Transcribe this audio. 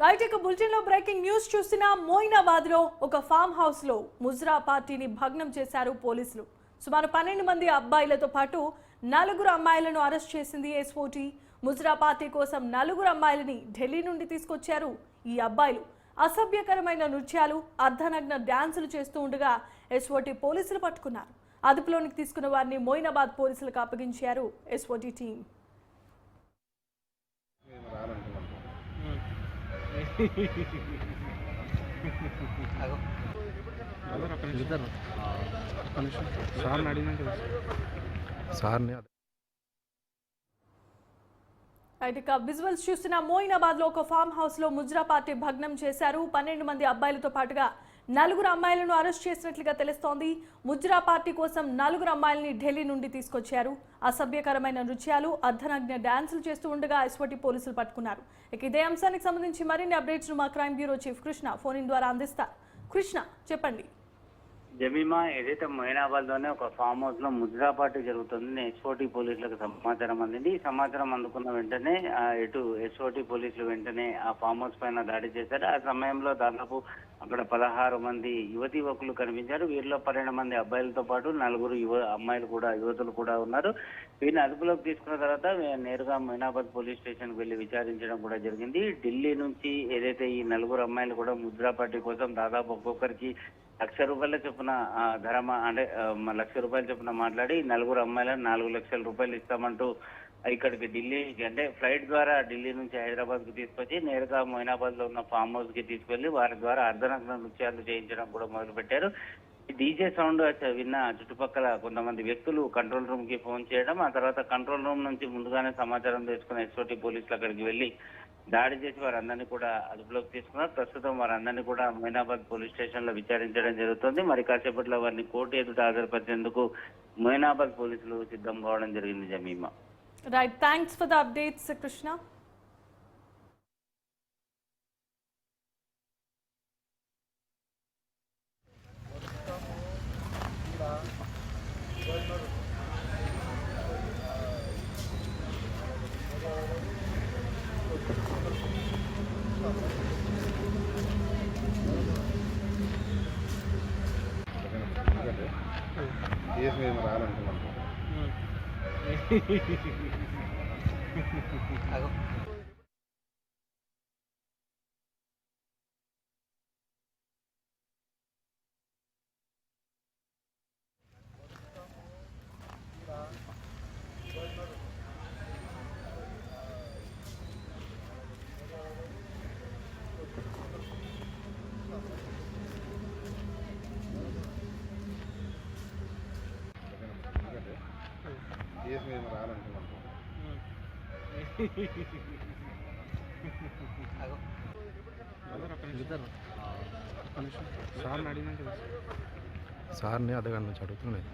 Right ఇక bulletin లో breaking news చూసిన మోయినాబాద్ లో ఒక ఫామ్ హౌస్ లో ముజ్రా పార్టీని భగ్నం చేశారు పోలీసులు. సుమారు 12 మంది అబ్బాయిలతో పాటు 4 అమ్మాయిలను అరెస్ట్ చేసింది ఎస్ఓటీ. ముజ్రా పార్టీ కోసం 4 అమ్మాయిలని ఢిల్లీ నుండి తీసుకొచ్చారు. ఈ అబ్బాయిలు అసభ్యకరమైన నృత్యాలు, అర్ధనగ్న డాన్సులు చేస్తూ ఉండగా ఎస్ఓటీ పోలీసులు పట్టుకున్నారు. అదుపులోనికి తీసుకున్న వారిని మోయినాబాద్ పోలీసులకు అప్పగించారు ఎస్ఓటీ టీం. విజువల్స్ చూసిన మోయినాబాద్ లో ఒక ఫామ్ హౌస్ లో ముజ్రా పార్టీ భగ్నం చేశారు. 12 మంది అబ్బాయిలతో పాటుగా 4 అమ్మాయిలను అరెస్ట్ చేసినట్లుగా తెలుస్తోంది. ముజ్రా పార్టీ కోసం 4 అమ్మాయిలని ఢిల్లీ నుండి తీసుకొచ్చారు. అసభ్యకరమైన నృత్యాలు, అర్ధనగ్న డాన్సులు చేస్తూ ఉండగా ఎస్ఓటీ పోలీసులు పట్టుకున్నారు. ఇక ఇదే అంశానికి సంబంధించి మరిన్ని అప్డేట్స్ మా crime bureau chief Krishna phone in ద్వారా అందిస్తారు. కృష్ణ, చెప్పండి. జమీమా, ఏదైతే మొయినాబాద్ లోనే ఒక ఫామ్ హౌస్ లో ముజ్రా పార్టీ జరుగుతుందని ఎస్ఓటీ పోలీసులకు సమాచారం అందింది. ఈ సమాచారం అందుకున్న వెంటనే ఇటు ఎస్ఓటీ పోలీసులు వెంటనే ఆ ఫామ్ హౌస్ పైన దాడి చేశారు. ఆ సమయంలో దాదాపు అక్కడ 16 మంది యువకులు కనిపించారు. వీరిలో 12 మంది అబ్బాయిలతో పాటు 4 అమ్మాయిలు కూడా, యువతులు కూడా ఉన్నారు. వీరిని అదుపులోకి తీసుకున్న తర్వాత నేరుగా మొయినాబాద్ పోలీస్ స్టేషన్ కు వెళ్లి విచారించడం కూడా జరిగింది. ఢిల్లీ నుంచి ఏదైతే ఈ 4 అమ్మాయిలు కూడా ముజ్రా పార్టీ కోసం దాదాపు ఒక్కొక్కరికి ₹1,00,000 చొప్పున ధరమా అంటే ₹1,00,000 చొప్పున మాట్లాడి 4 అమ్మాయిలను ₹4,00,000 ఇస్తామంటూ ఇక్కడికి ఢిల్లీ అంటే ఫ్లైట్ ద్వారా ఢిల్లీ నుంచి హైదరాబాద్ కు తీసుకొచ్చి నేరుగా మొయినాబాద్ లో ఉన్న ఫామ్ హౌస్ కి తీసుకెళ్లి వారి ద్వారా అర్ధనగ్న నృత్యాలు చేయించడం కూడా మొదలు పెట్టారు. డీజే సౌండ్ విన్న చుట్టుపక్కల కొంతమంది వ్యక్తులు కంట్రోల్ రూమ్ కి ఫోన్ చేయడం, ఆ తర్వాత కంట్రోల్ రూమ్ నుంచి ముందుగానే సమాచారం తెలుసుకున్న ఎస్ఓటీ పోలీసులు అక్కడికి వెళ్లి దాడి చేసి వారందరినీ కూడా అదుపులోకి తీసుకున్నారు. ప్రస్తుతం వారందరినీ కూడా మొయినాబాద్ పోలీస్ స్టేషన్ లో విచారించడం జరుగుతుంది. మరి కాసేపట్లో వారిని కోర్టు ఎదుట హాజరుపరిచేందుకు మొయినాబాద్ పోలీసులు సిద్ధం కావడం జరిగింది. Jemimah. Right, thanks for the updates Krishna. మేము రావాలనుకున్నాం. మేము రావాలనుకున్నాం. సార్ని అర్ధగంట నుంచి అడుగుతున్నాయి.